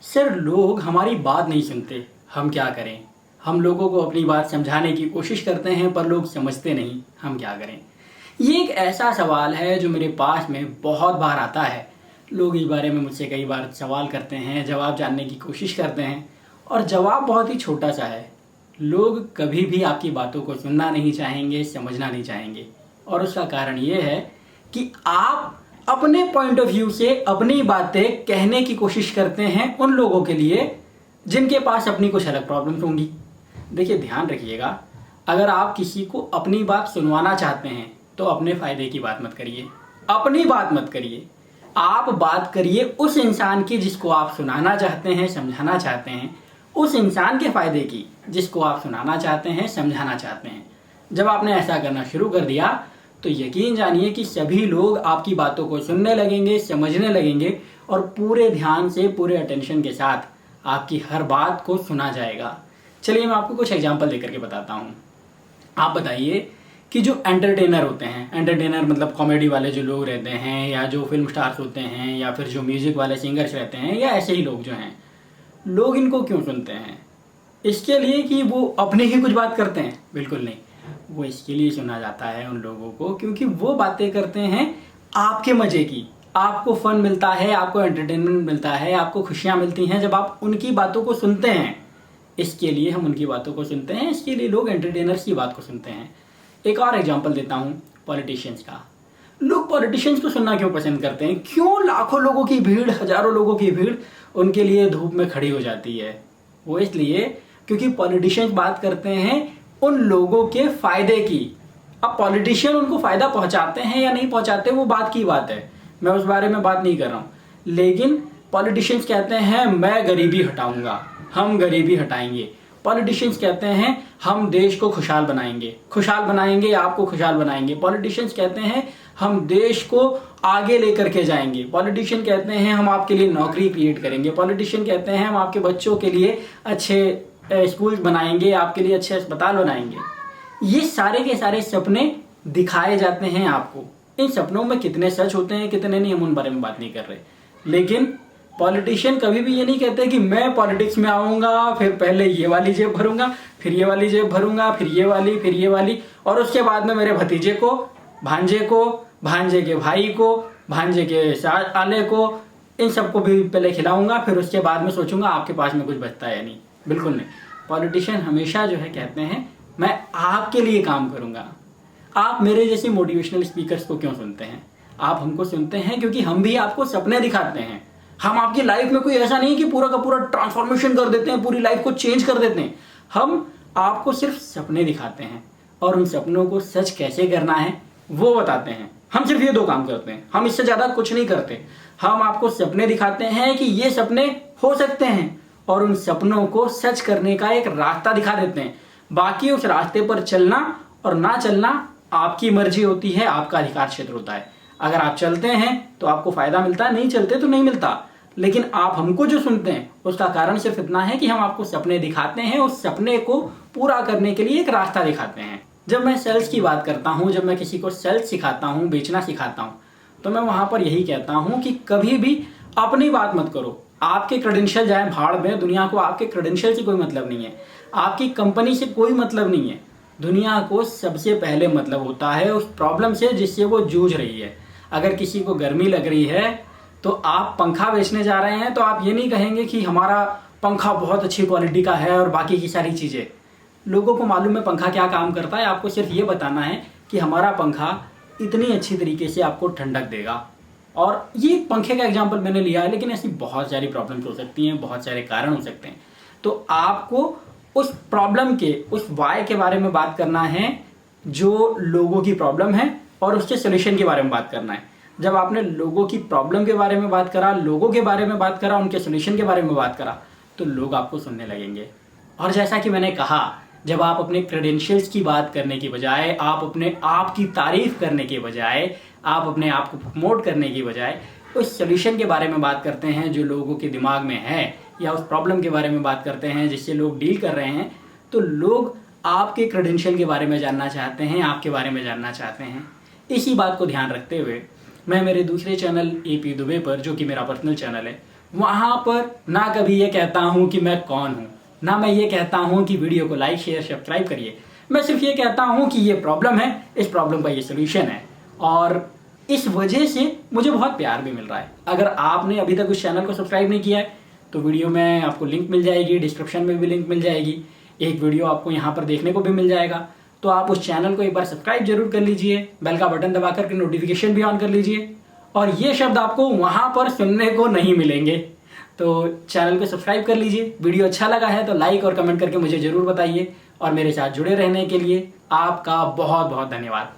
Sir लोग हमारी बात नहीं सुनते, हम क्या करें। हम लोगों को अपनी बात समझाने की कोशिश करते हैं पर लोग समझते नहीं, हम क्या करें। ये एक ऐसा सवाल है जो मेरे पास में बहुत बार आता है। लोग इस बारे में मुझसे कई बार सवाल करते हैं, जवाब जानने की कोशिश करते हैं और जवाब बहुत ही छोटा सा है। लोग कभी भी आपकी बातों को सुनना नहीं चाहेंगे, समझना नहीं चाहेंगे और उसका कारण ये है कि आप अपने पॉइंट ऑफ व्यू से अपनी बातें कहने की कोशिश करते हैं उन लोगों के लिए जिनके पास अपनी कुछ अलग प्रॉब्लम्स होंगी। देखिए ध्यान रखिएगा, अगर आप किसी को अपनी बात सुनवाना चाहते हैं तो अपने फायदे की बात मत करिए, अपनी बात मत करिए। आप बात करिए उस इंसान की जिसको आप सुनाना चाहते हैं, समझाना चाहते हैं, उस इंसान के फायदे की जिसको आप सुनाना चाहते हैं, समझाना चाहते हैं। जब आपने ऐसा करना शुरू कर दिया तो यकीन जानिए कि सभी लोग आपकी बातों को सुनने लगेंगे, समझने लगेंगे और पूरे ध्यान से, पूरे अटेंशन के साथ आपकी हर बात को सुना जाएगा। चलिए मैं आपको कुछ एग्जांपल देकर के बताता हूँ। आप बताइए कि जो एंटरटेनर होते हैं, एंटरटेनर मतलब कॉमेडी वाले जो लोग रहते हैं, या जो फिल्म स्टार्स होते हैं, या फिर जो म्यूजिक वाले सिंगर्स रहते हैं, या ऐसे ही लोग जो हैं, लोग इनको क्यों सुनते हैं? इसके लिए कि वो अपनी ही कुछ बात करते हैं? बिल्कुल नहीं, वो इसके लिए सुना जाता है उन लोगों को क्योंकि वो बातें करते हैं आपके मजे की। आपको फन मिलता है, आपको एंटरटेनमेंट मिलता है, आपको खुशियां मिलती हैं जब आप उनकी बातों को सुनते हैं। इसके लिए हम उनकी बातों को सुनते हैं, इसके लिए लोग एंटरटेनर्स की बात को सुनते हैं। एक और एग्जांपल देता हूं पॉलिटिशियंस का। लोग पॉलिटिशियंस को सुनना क्यों पसंद करते हैं? क्यों लाखों लोगों की भीड़, हजारों लोगों की भीड़ उनके लिए धूप में खड़ी हो जाती है? वो इसलिए क्योंकि पॉलिटिशियंस बात करते हैं उन लोगों के फायदे की। अब पॉलिटिशियन उनको फायदा पहुंचाते हैं या नहीं पहुंचाते वो बात की बात है, मैं उस बारे में बात नहीं कर रहा हूं। लेकिन पॉलिटिशियंस कहते हैं मैं गरीबी हटाऊंगा, हम गरीबी हटाएंगे। पॉलिटिशियंस कहते हैं हम देश को खुशहाल बनाएंगे, खुशहाल बनाएंगे, आपको खुशहाल बनाएंगे। पॉलिटिशियंस कहते हैं हम देश को आगे लेकर के जाएंगे। पॉलिटिशियन कहते हैं हम आपके लिए नौकरी क्रिएट करेंगे। पॉलिटिशियन कहते हैं हम आपके बच्चों के लिए अच्छे स्कूल बनाएंगे, आपके लिए अच्छे अस्पताल बनाएंगे। ये सारे के सारे सपने दिखाए जाते हैं आपको। इन सपनों में कितने सच होते हैं, कितने नहीं, हम उन बारे में बात नहीं कर रहे। लेकिन पॉलिटिशियन कभी भी ये नहीं कहते कि मैं पॉलिटिक्स में आऊंगा, फिर पहले ये वाली जेब भरूंगा, फिर ये वाली जेब भरूंगा, फिर ये वाली, फिर ये वाली, और उसके बाद में मेरे भतीजे को, भांजे को, भांजे के भाई को, भांजे के साले को, इन सबको भी पहले खिलाऊंगा, फिर उसके बाद में सोचूंगा आपके पास में कुछ बचता है या नहीं। बिल्कुल नहीं। पॉलिटिशियन हमेशा जो है कहते हैं मैं आपके लिए काम करूंगा। आप मेरे जैसे मोटिवेशनल स्पीकर्स को क्यों सुनते हैं? आप हमको सुनते हैं क्योंकि हम भी आपको सपने दिखाते हैं। हम आपकी लाइफ में कोई ऐसा नहीं कि पूरा का पूरा ट्रांसफॉर्मेशन कर देते हैं, पूरी लाइफ को चेंज कर देते हैं। हम आपको सिर्फ सपने दिखाते हैं और उन सपनों को सच कैसे करना है वो बताते हैं। हम सिर्फ ये दो काम करते हैं, हम इससे ज्यादा कुछ नहीं करते। हम आपको सपने दिखाते हैं कि ये सपने हो सकते हैं और उन सपनों को सच करने का एक रास्ता दिखा देते हैं। बाकी उस रास्ते पर चलना और ना चलना आपकी मर्जी होती है, आपका अधिकार क्षेत्र होता है। अगर आप चलते हैं तो आपको फायदा मिलता है, नहीं चलते तो नहीं मिलता। लेकिन आप हमको जो सुनते हैं उसका कारण सिर्फ इतना है कि हम आपको सपने दिखाते हैं, उस सपने को पूरा करने के लिए एक रास्ता दिखाते हैं। जब मैं सेल्स की बात करता हूं, जब मैं किसी को सेल्स सिखाता हूं, बेचना सिखाता हूं, तो मैं वहां पर यही कहता हूं कि कभी भी अपनी बात मत करो। आपके क्रेडेंशियल जाए भाड़ में, दुनिया को आपके क्रेडेंशियल से कोई मतलब नहीं है, आपकी कंपनी से कोई मतलब नहीं है। दुनिया को सबसे पहले मतलब होता है उस प्रॉब्लम से जिससे वो जूझ रही है। अगर किसी को गर्मी लग रही है तो आप पंखा बेचने जा रहे हैं तो आप ये नहीं कहेंगे कि हमारा पंखा बहुत अच्छी क्वालिटी का है और बाकी की सारी चीजें। लोगों को मालूम है पंखा क्या काम करता है, आपको सिर्फ ये बताना है कि हमारा पंखा इतनी अच्छी तरीके से आपको ठंडक देगा। और ये पंखे का एग्जाम्पल मैंने लिया है, लेकिन ऐसी बहुत सारी प्रॉब्लम्स हो सकती हैं, बहुत सारे कारण हो सकते हैं। तो आपको उस प्रॉब्लम के, उस वाय के बारे में बात करना है जो लोगों की प्रॉब्लम है, और उसके सोल्यूशन के बारे में बात करना है। जब आपने लोगों की प्रॉब्लम के बारे में बात करा, लोगों के बारे में बात करा, उनके सोल्यूशन के बारे में बात करा, तो लोग आपको सुनने लगेंगे। और जैसा कि मैंने कहा, जब आप अपने क्रेडेंशियल्स की बात करने की बजाय, आप अपने आप की तारीफ करने के बजाय, आप अपने आप को प्रमोट करने की बजाय उस सोल्यूशन के बारे में बात करते हैं जो लोगों के दिमाग में है, या उस प्रॉब्लम के बारे में बात करते हैं जिससे लोग डील कर रहे हैं, तो लोग आपके क्रेडेंशियल के बारे में जानना चाहते हैं, आपके बारे में जानना चाहते हैं। इसी बात को ध्यान रखते हुए मैं मेरे दूसरे चैनल एपी दुबे पर, जो कि मेरा पर्सनल चैनल है, वहाँ पर ना कभी ये कहता हूँ कि मैं कौन हूँ, ना मैं ये कहता हूँ कि वीडियो को लाइक शेयर सब्सक्राइब करिए। मैं सिर्फ ये कहता हूँ कि ये प्रॉब्लम है, इस प्रॉब्लम का ये सोल्यूशन है, और इस वजह से मुझे बहुत प्यार भी मिल रहा है। अगर आपने अभी तक उस चैनल को सब्सक्राइब नहीं किया है तो वीडियो में आपको लिंक मिल जाएगी, डिस्क्रिप्शन में भी लिंक मिल जाएगी, एक वीडियो आपको यहाँ पर देखने को भी मिल जाएगा। तो आप उस चैनल को एक बार सब्सक्राइब जरूर कर लीजिए, बेल का बटन दबा करके नोटिफिकेशन भी ऑन कर लीजिए, और ये शब्द आपको वहाँ पर सुनने को नहीं मिलेंगे। तो चैनल को सब्सक्राइब कर लीजिए। वीडियो अच्छा लगा है तो लाइक और कमेंट करके मुझे जरूर बताइए, और मेरे साथ जुड़े रहने के लिए आपका बहुत बहुत धन्यवाद।